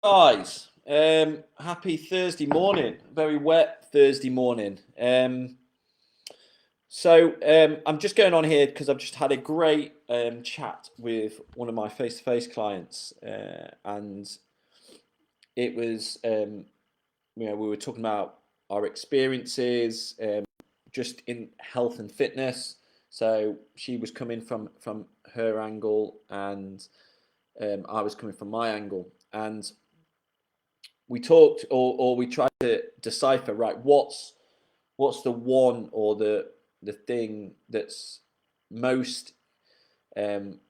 Guys, happy Thursday morning. Very wet Thursday morning. I'm just going on here because I've just had a great chat with one of my face-to-face clients, and it was we were talking about our experiences just in health and fitness. So she was coming from her angle, and I was coming from my angle, and we talked or we tried to decipher, right, what's the one or the thing that's most um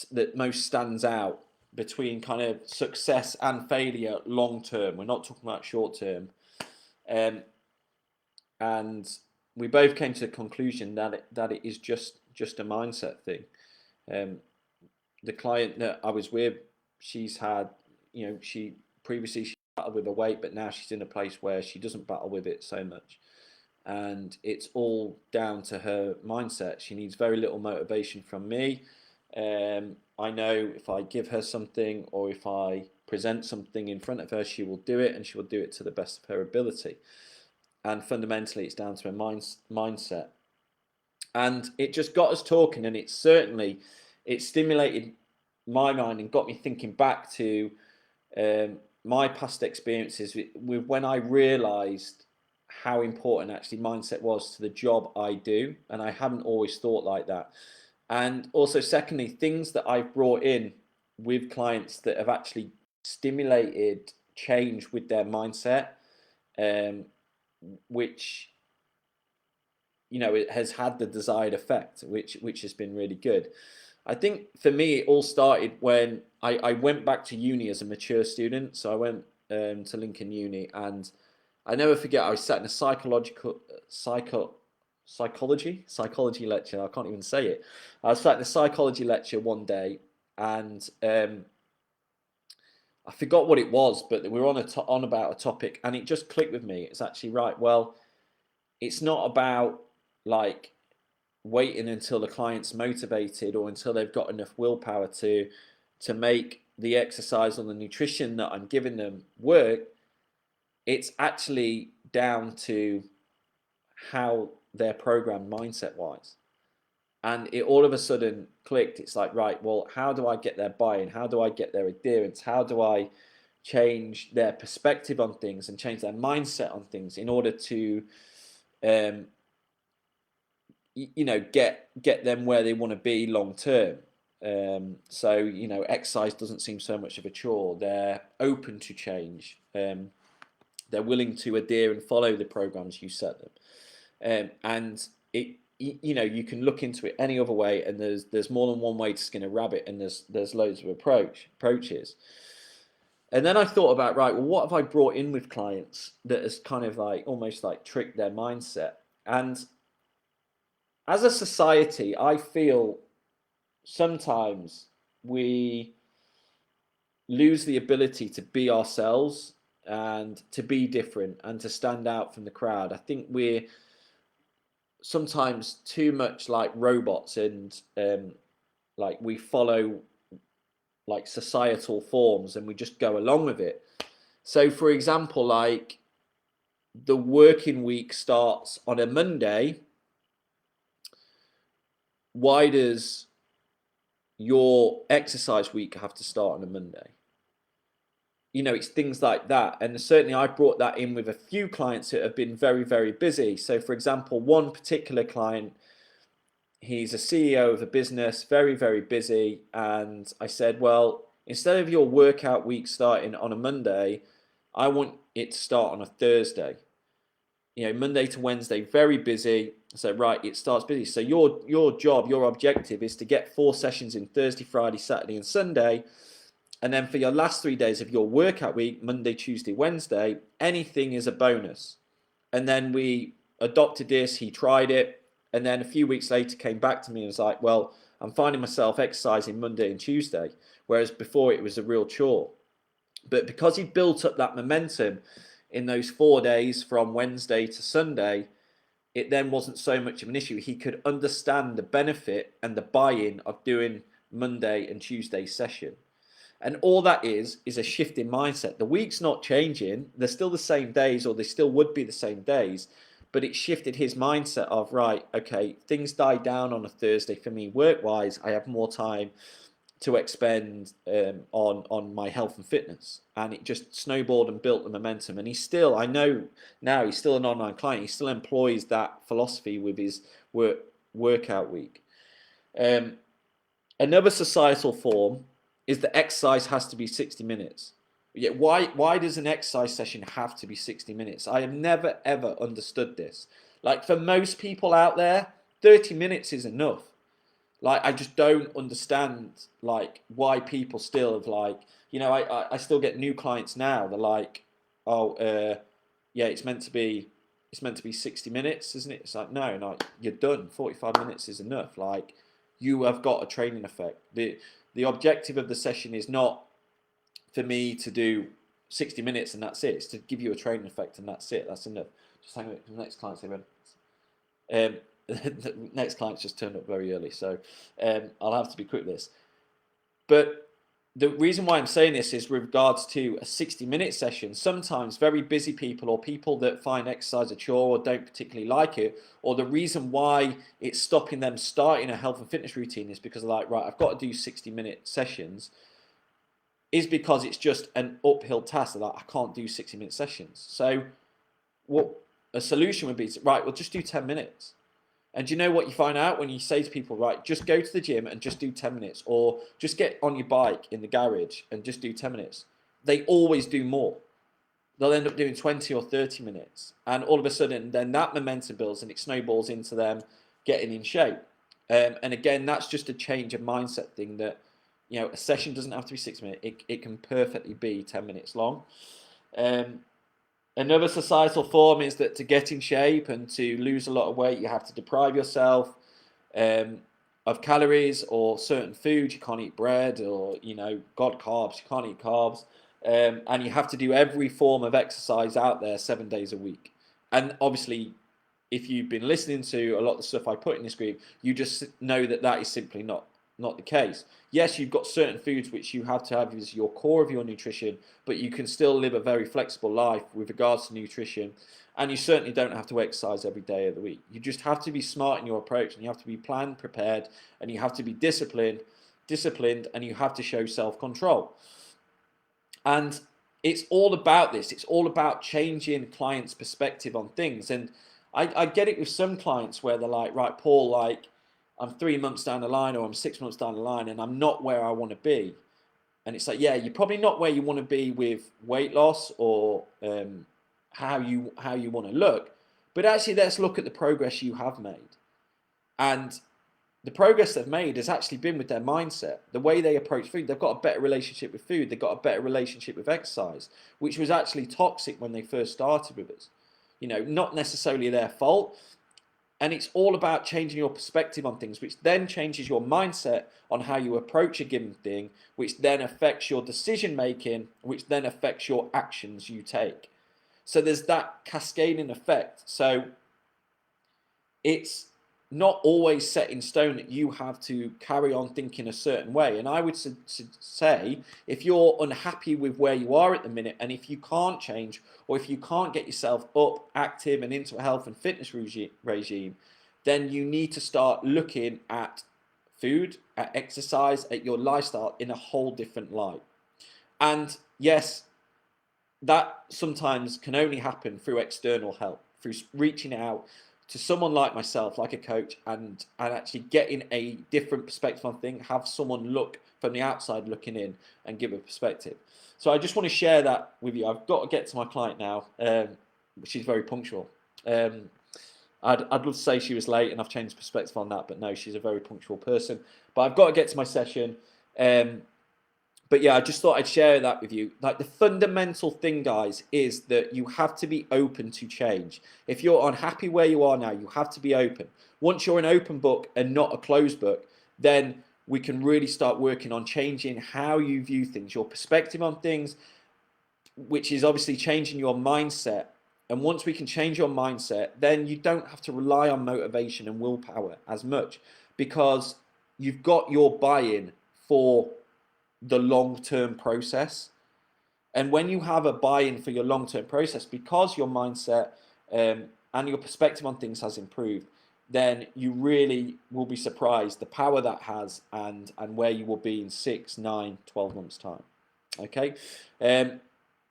that most stands out between kind of success and failure long term. We're not talking about short term. Um and we both came to the conclusion that it is just a mindset thing. The client that I was with, she's had, she previously she battled with her weight, but now she's in a place where she doesn't battle with it so much. And it's all down to her mindset. She needs very little motivation from me. I know if I give her something or if I present something in front of her, she will do it, and she will do it to the best of her ability. And fundamentally, it's down to her mindset. And it just got us talking, and it stimulated my mind and got me thinking back to my past experiences with when I realized how important actually mindset was to the job I do, and I haven't always thought like that. And also, secondly, things that I've brought in with clients that have actually stimulated change with their mindset, um, which it has had the desired effect, which has been really good. I think for me, it all started when I went back to uni as a mature student. So I went to Lincoln Uni, and I never forget, I was sat in a psychology lecture. I can't even say it. I was sat in a psychology lecture one day, and I forgot what it was, but we were on about a topic, and it just clicked with me. It's actually right. Well, it's not about like waiting until the client's motivated or until they've got enough willpower to make the exercise or the nutrition that I'm giving them work. It's actually down to how they're programmed mindset wise. And it all of a sudden clicked. It's like, right, well, how do I get their buy-in? How do I get their adherence? How do I change their perspective on things and change their mindset on things in order to get them where they want to be long term. So exercise doesn't seem so much of a chore. They're open to change. They're willing to adhere and follow the programs you set them. And you can look into it any other way, and there's more than one way to skin a rabbit, and there's loads of approaches. And then I thought about, right, well, what have I brought in with clients that has kind of like almost like tricked their mindset? And as a society, I feel sometimes we lose the ability to be ourselves and to be different and to stand out from the crowd. I think we're sometimes too much like robots, and like we follow like societal forms and we just go along with it. So, for example, like the working week starts on a Monday. Why does your exercise week have to start on a Monday? It's things like that. And certainly I brought that in with a few clients that have been very, very busy. So, for example, one particular client, he's a CEO of a business, very, very busy. And I said, well, instead of your workout week starting on a Monday, I want it to start on a Thursday. Monday to Wednesday, very busy. So right, it starts busy. So your job, your objective is to get 4 sessions in Thursday, Friday, Saturday, and Sunday. And then for your last 3 days of your workout week, Monday, Tuesday, Wednesday, anything is a bonus. And then we adopted this. He tried it. And then a few weeks later came back to me and was like, well, I'm finding myself exercising Monday and Tuesday, whereas before it was a real chore. But because he built up that momentum in those 4 days from Wednesday to Sunday, it then wasn't so much of an issue. He could understand the benefit and the buy-in of doing Monday and Tuesday session. And all that is a shift in mindset. The week's not changing. They're still the same days, or they still would be the same days, but it shifted his mindset of, right, okay, things die down on a Thursday for me work-wise. I have more time to expend on my health and fitness, and it just snowballed and built the momentum. And he's still, I know now, he's still an online client. He still employs that philosophy with his workout week. Another societal form is that exercise has to be 60 minutes. Yeah, why does an exercise session have to be 60 minutes? I have never ever understood this. Like, for most people out there, 30 minutes is enough. Like, I just don't understand, like, why people still have, like, you know, I still get new clients now. They're like, oh, yeah, it's meant to be 60 minutes, isn't it? It's like, no, like, you're done. 45 minutes is enough. Like, you have got a training effect. The objective of the session is not for me to do 60 minutes and that's it. It's to give you a training effect and that's it. That's enough. Just hang on. The next client's here. The next client's just turned up very early, so I'll have to be quick with this. But the reason why I'm saying this is with regards to a 60-minute session. Sometimes very busy people, or people that find exercise a chore or don't particularly like it, or the reason why it's stopping them starting a health and fitness routine is because they're like, right, I've got to do 60-minute sessions, is because it's just an uphill task. They're like, I can't do 60-minute sessions. So what a solution would be, right, well, just do 10 minutes. And do you know what you find out when you say to people, right, just go to the gym and just do 10 minutes, or just get on your bike in the garage and just do 10 minutes. They always do more. They'll end up doing 20 or 30 minutes. And all of a sudden, then that momentum builds and it snowballs into them getting in shape. And again, that's just a change of mindset thing that, you know, a session doesn't have to be 6 minutes. It can perfectly be 10 minutes long. Another societal form is that to get in shape and to lose a lot of weight, you have to deprive yourself of calories or certain foods. You can't eat bread, or, you know, God, carbs. You can't eat carbs. And you have to do every form of exercise out there 7 days a week. And obviously, if you've been listening to a lot of the stuff I put in this group, you just know that that is simply not the case. Yes, you've got certain foods which you have to have as your core of your nutrition, but you can still live a very flexible life with regards to nutrition, and you certainly don't have to exercise every day of the week. You just have to be smart in your approach, and you have to be planned, prepared, and you have to be disciplined, and you have to show self-control. And it's all about this. It's all about changing clients' perspective on things. And I get it with some clients where they're like, right, Paul, like, I'm 3 months down the line, or I'm 6 months down the line, and I'm not where I want to be. And it's like, yeah, you're probably not where you want to be with weight loss, or how you want to look. But actually, let's look at the progress you have made. And the progress they've made has actually been with their mindset, the way they approach food. They've got a better relationship with food. They've got a better relationship with exercise, which was actually toxic when they first started with us. You know, not necessarily their fault. And it's all about changing your perspective on things, which then changes your mindset on how you approach a given thing, which then affects your decision making, which then affects your actions you take. So there's that cascading effect. So it's not always set in stone that you have to carry on thinking a certain way. And I would say, if you're unhappy with where you are at the minute, and if you can't change, or if you can't get yourself up, active, and into a health and fitness regime, then you need to start looking at food, at exercise, at your lifestyle in a whole different light. And yes, that sometimes can only happen through external help, through reaching out to someone like myself, like a coach, and actually getting a different perspective on things, have someone look from the outside looking in and give a perspective. So I just want to share that with you. I've got to get to my client now. She's very punctual. I'd love to say she was late and I've changed perspective on that, but no, she's a very punctual person. But I've got to get to my session. But yeah, I just thought I'd share that with you. Like, the fundamental thing, guys, is that you have to be open to change. If you're unhappy where you are now, you have to be open. Once you're an open book and not a closed book, then we can really start working on changing how you view things, your perspective on things, which is obviously changing your mindset. And once we can change your mindset, then you don't have to rely on motivation and willpower as much, because you've got your buy-in for the long-term process. And when you have a buy-in for your long-term process, because your mindset and your perspective on things has improved, then you really will be surprised the power that has and where you will be in 6, 9, 12 months time. Okay.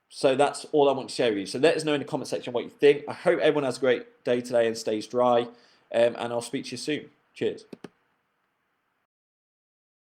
So that's all I want to share with you. So let us know in the comment section what you think. I hope everyone has a great day today and stays dry. And I'll speak to you soon. Cheers.